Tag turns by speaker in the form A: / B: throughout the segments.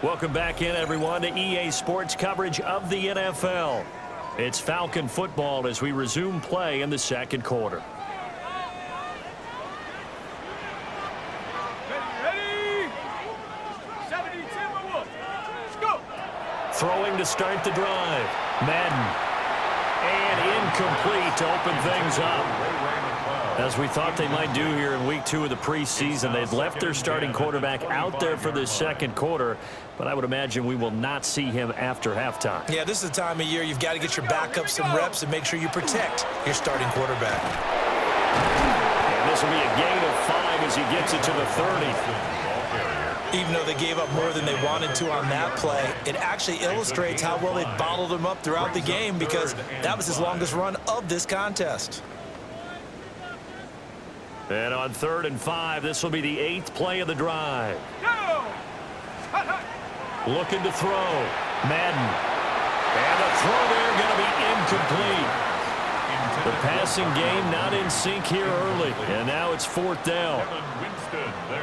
A: Welcome back in, everyone, to EA Sports coverage of the NFL. It's Falcon football as we resume play in the second quarter.
B: Ready? 70 Timberwolves. Let's go.
A: Throwing to start the drive. Madden. And incomplete to open things up. As we thought they might do here in week 2 of the preseason, they'd left their starting quarterback out there for this second quarter, but I would imagine we will not see him after halftime.
C: Yeah, this is the time of year you've got to get your backup some reps and make sure you protect your starting quarterback.
A: And this will be a gain of 5 as he gets it to the 30.
C: Even though they gave up more than they wanted to on that play, it actually illustrates how well they bottled him up throughout the game because that was his longest run of this contest.
A: And on 3rd and 5, this will be the 8th play of the drive. Looking to throw. Madden. And the throw there going to be incomplete. The passing game not in sync here early. And now it's 4th down.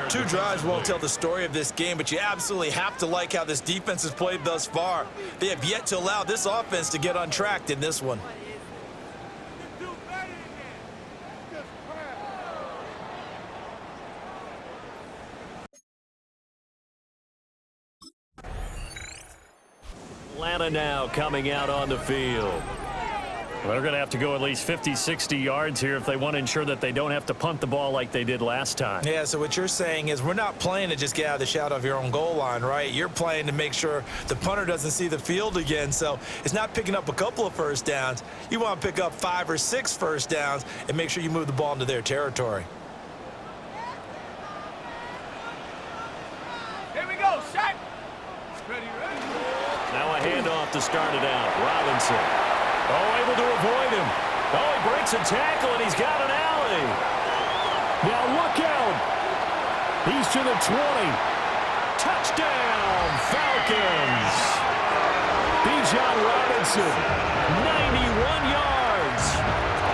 C: 2 drives won't tell the story of this game, but you absolutely have to like how this defense has played thus far. They have yet to allow this offense to get untracked in this one.
A: Atlanta now coming out on the field. Well, they're going to have to go at least 50, 60 yards here if they want to ensure that they don't have to punt the ball like they did last time.
C: Yeah, so what you're saying is we're not playing to just get out of the shadow of your own goal line, right? You're playing to make sure the punter doesn't see the field again. So it's not picking up a couple of first downs. You want to pick up 5 or 6 first downs and make sure you move the ball into their territory.
B: Here we go, Shaq. Ready.
A: Now a handoff to start it out. Robinson. Oh, able to avoid him. Oh, he breaks a tackle, and he's got an alley. Now look out. He's to the 20. Touchdown, Falcons. Bijan Robinson, 91 yards.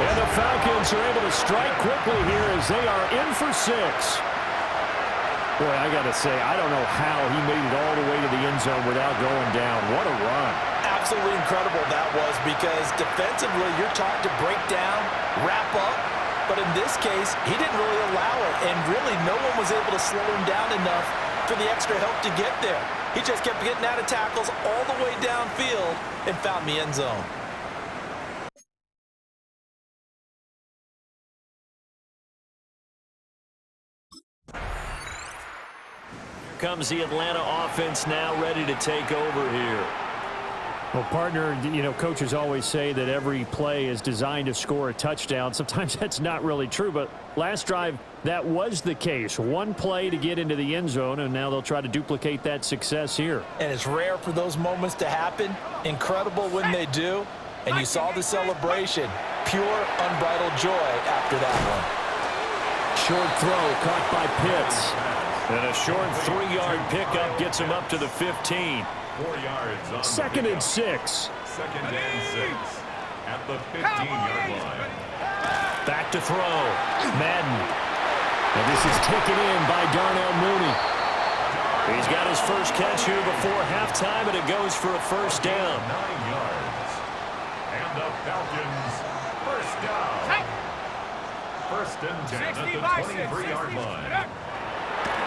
A: And the Falcons are able to strike quickly here as they are in for 6. Boy, I got to say, I don't know how he made it all the way to the end zone without going down. What a run.
C: Absolutely incredible that was because defensively you're taught to break down, wrap up, but in this case he didn't really allow it, and really no one was able to slow him down enough for the extra help to get there. He just kept getting out of tackles all the way downfield and found the end zone.
A: Comes the Atlanta offense now ready to take over here. Well, partner, you know, coaches always say that every play is designed to score a touchdown. Sometimes that's not really true, but last drive, that was the case. One play to get into the end zone, and now they'll try to duplicate that success here.
C: And it's rare for those moments to happen. Incredible when they do. And you saw the celebration. Pure, unbridled joy after that one.
A: Short throw caught by Pitts. And a short 3-yard pickup gets him up to the 15.
D: 4 yards on
A: 2nd and 6.
D: 2nd and 6 at the 15-yard line.
A: Back to throw. Madden. And this is taken in by Darnell Mooney. He's got his first catch here before halftime, and it goes for a first down.
D: 9 yards. And the Falcons first down. First and 10 at the 23-yard line.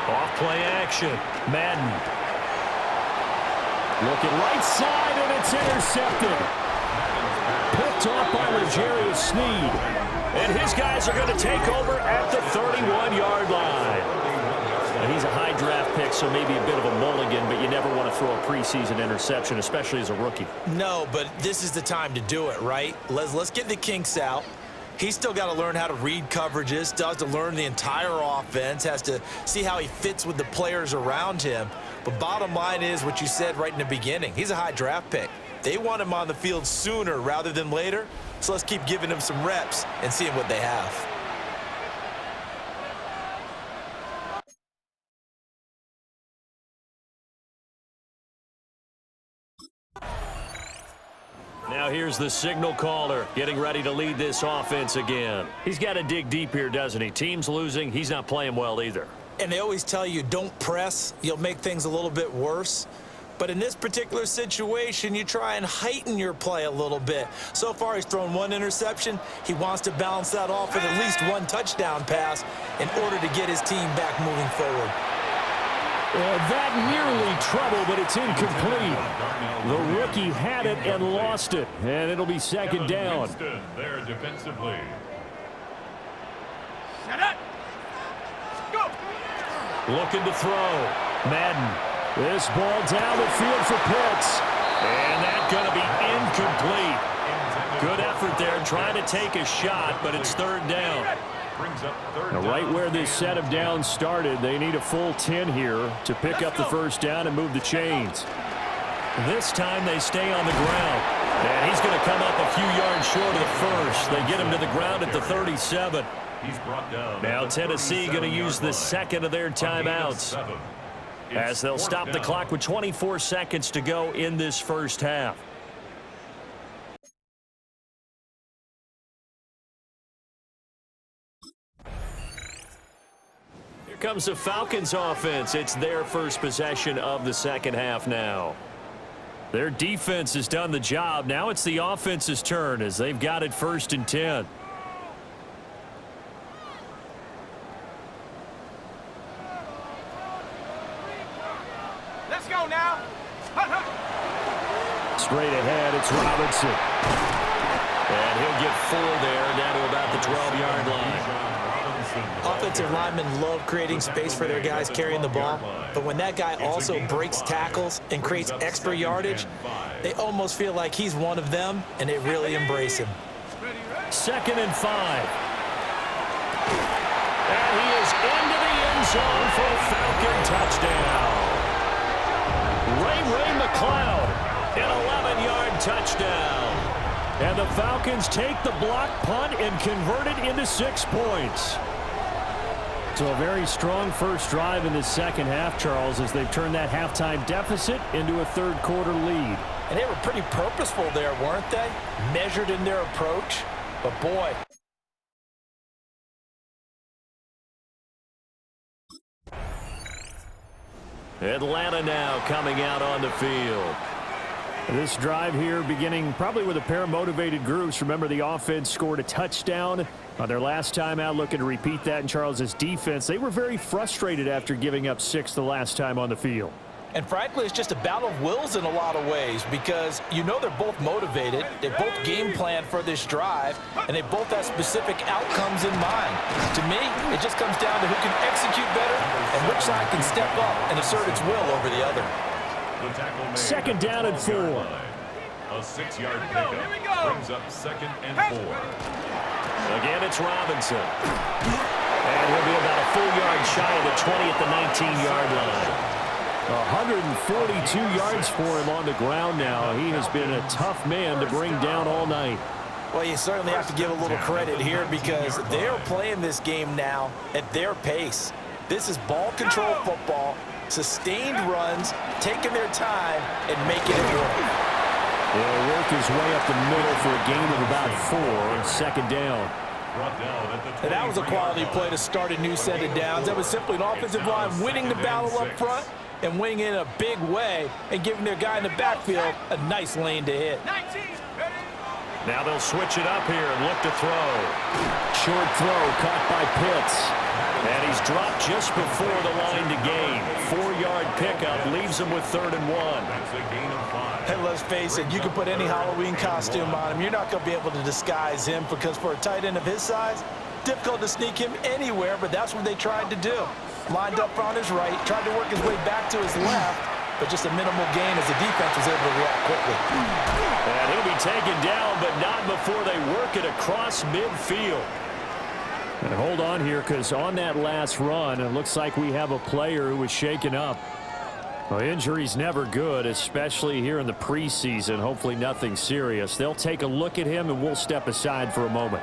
A: Off play action. Madden. Looking right side, and it's intercepted. Picked off by L'Jarius Sneed. And his guys are going to take over at the 31-yard line. And he's a high draft pick, so maybe a bit of a mulligan, but you never want to throw a preseason interception, especially as a rookie.
C: No, but this is the time to do it, right? Let's get the kinks out. He's still got to learn how to read coverages, still has to learn the entire offense, has to see how he fits with the players around him. But bottom line is what you said right in the beginning. He's a high draft pick. They want him on the field sooner rather than later, so let's keep giving him some reps and seeing what they have.
A: Now here's the signal caller getting ready to lead this offense again. He's got to dig deep here, doesn't he? Team's losing. He's not playing well either.
C: And they always tell you don't press. You'll make things a little bit worse. But in this particular situation, you try and heighten your play a little bit. So far, he's thrown one interception. He wants to balance that off with at least one touchdown pass in order to get his team back moving forward.
A: That nearly trouble, but it's incomplete. The rookie had it and lost it, and it'll be second down.
D: There defensively.
B: Set up. Go.
A: Looking to throw. Madden. This ball down the field for Pitts. And that's going to be incomplete. Good effort there trying to take a shot, but it's third down. Now, right where this set of downs started, they need a full 10 here to pick up the first down and move the chains. This time they stay on the ground. And he's going to come up a few yards short of the first. They get him to the ground at the 37. Now Tennessee going to use the second of their timeouts, as they'll stop the clock with 24 seconds to go in this first half. Here comes the Falcons offense. It's their first possession of the second half now. Their defense has done the job. Now it's the offense's turn as they've got it first and 10.
B: Let's go now.
A: Straight ahead, it's Robinson. And he'll get 4 there, down to about the 12-yard line.
C: Offensive linemen love creating space for their guys carrying the ball, but when that guy also breaks tackles and creates extra yardage, they almost feel like he's one of them, and they really embrace him.
A: Second and 5. And he is into the end zone for a Falcon touchdown. Ray McLeod, an 11-yard touchdown. And the Falcons take the block punt and convert it into 6 points. So a very strong first drive in the second half, Charles, as they've turned that halftime deficit into a third-quarter lead.
C: And they were pretty purposeful there, weren't they? Measured in their approach. But, boy.
A: Atlanta now coming out on the field. This drive here beginning probably with a pair of motivated groups. Remember, the offense scored a touchdown on their last time out, looking to repeat that in Charles's defense. They were very frustrated after giving up 6 the last time on the field.
C: And frankly, it's just a battle of wills in a lot of ways, because you know they're both motivated, they both game plan for this drive, and they both have specific outcomes in mind. To me, it just comes down to who can execute better and which side can step up and assert its will over the other.
A: Second down and 4.
D: A 6-yard pickup brings up second and 4.
A: Again, it's Robinson. And he'll be about a full yard shy of the 20 at the 19-yard line. 142 yards for him on the ground now. He has been a tough man to bring down all night.
C: Well, you certainly have to give a little credit here, because they're playing this game now at their pace. This is ball control football, sustained runs, taking their time, and making it work.
A: They'll work his way up the middle for a gain of about 4 on second down.
C: And that was a quality play to start a new set of downs. That was simply an offensive line winning the battle up front and winning in a big way and giving their guy in the backfield a nice lane to hit.
B: 19.
A: Now they'll switch it up here and look to throw. Short throw caught by Pitts. And he's dropped just before the line to gain. 4-yard pickup leaves him with 3rd and 1.
C: And let's face it, you can put any Halloween costume on him. You're not going to be able to disguise him, because for a tight end of his size, difficult to sneak him anywhere, but that's what they tried to do. Lined up on his right, tried to work his way back to his left, but just a minimal gain as the defense was able to react quickly.
A: And he'll be taken down, but not before they work it across midfield. And hold on here, because on that last run, it looks like we have a player who was shaken up. Well, injury's never good, especially here in the preseason. Hopefully nothing serious. They'll take a look at him, and we'll step aside for a moment.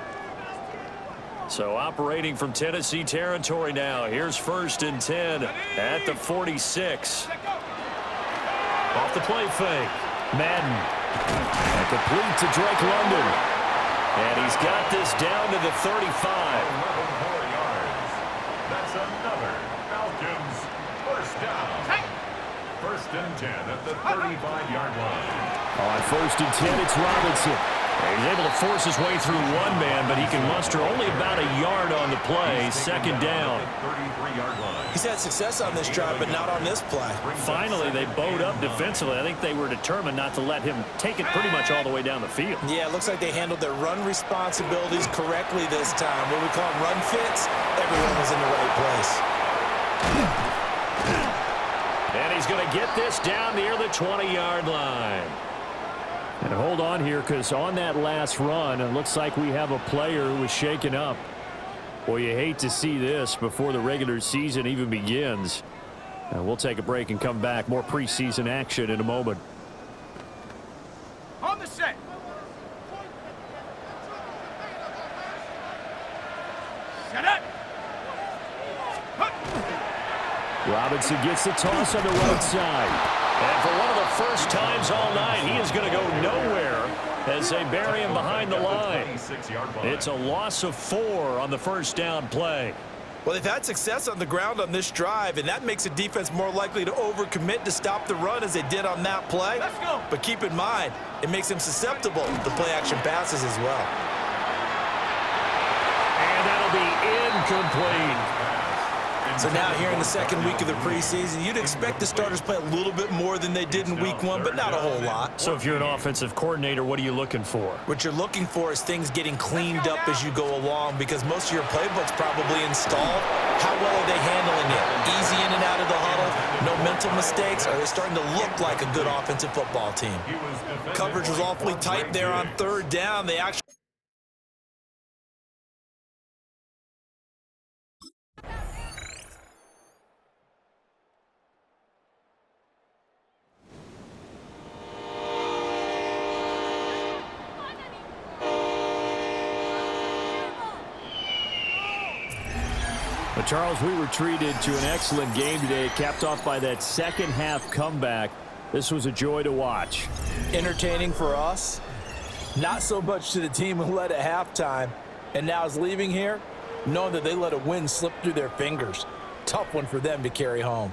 A: So operating from Tennessee territory now. Here's 1st and 10 at the 46. Off the play fake. Madden. And complete to Drake London. And he's got this down to the 35.
D: 11 more yards. That's another Falcons first down. first and 10 at the 35-yard line.
A: On first and 10, it's Robinson. He's able to force his way through one man, but he can muster only about a yard on the play. Second down.
C: He's had success on this drive, but not on this play.
A: Finally, they bowed up defensively. I think they were determined not to let him take it pretty much all the way down the field.
C: Yeah, it looks like they handled their run responsibilities correctly this time. What we call run fits, everyone was in the right place.
A: And he's going to get this down near the 20-yard line. And hold on here, because on that last run, it looks like we have a player who was shaken up. Well, you hate to see this before the regular season even begins. We'll take a break and come back. More preseason action in a moment.
B: On the set. Set up.
A: Robinson gets the toss on the right side. And for one of the first times all night, he is going to go nowhere as they bury him behind the line. It's a loss of 4 on the first down play.
C: Well, they've had success on the ground on this drive, and that makes a defense more likely to overcommit to stop the run as they did on that play.
B: Let's go.
C: But keep in mind, it makes them susceptible to play-action passes as well.
A: And that'll be incomplete.
C: So now here in the second week of the preseason, you'd expect the starters to play a little bit more than they did in week 1, but not a whole lot.
A: So if you're an offensive coordinator, what are you looking for?
C: What you're looking for is things getting cleaned up as you go along, because most of your playbook's probably installed. How well are they handling it? Easy in and out of the huddle? No mental mistakes? Are they starting to look like a good offensive football team? Coverage was awfully tight there on third down. They actually...
A: But Charles, we were treated to an excellent game today, capped off by that second half comeback. This was a joy to watch.
C: Entertaining for us, not so much to the team who led at halftime and now is leaving here knowing that they let a win slip through their fingers. Tough one for them to carry home.